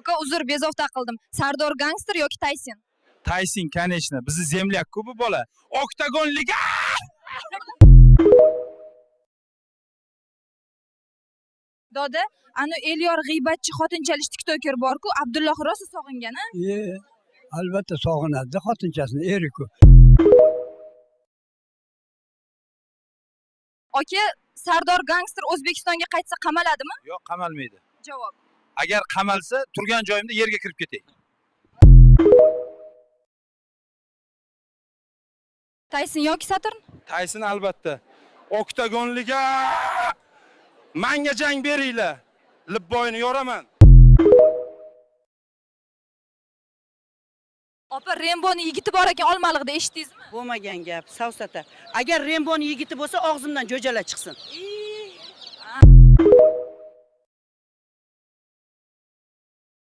Aka uzr, bezovta qildim. Sardor gangster yoki Tayson? Tayson, конечно. Bizni zemlyak-ku bu bola. Oktagon liga! Doda, ana Elyor g'iybatchi xotinchalish tiktoker bor-ku, Abdulloh rosa sog'ingan-a? Albatta sog'inadi xotinchasini, eri-ku. Aka, Sardor gangster O'zbekistonga qaytsa qamaladimi? Yo'q, qamalmaydi. Javob. Agar qamalsa, turgan joyimda yerga kirib ketay. Tayson yoki Saturn? Tayson albatta. Oktagon liga! Menga jang beringlar. Libboyni yoraman. Opa, Remboni yigiti bor ekan, olmalig'ida eshitdingizmi? Bo'lmagan gap, savsata. Agar Remboni yigiti bo'lsa, og'zimdan jo'jala chiqsin.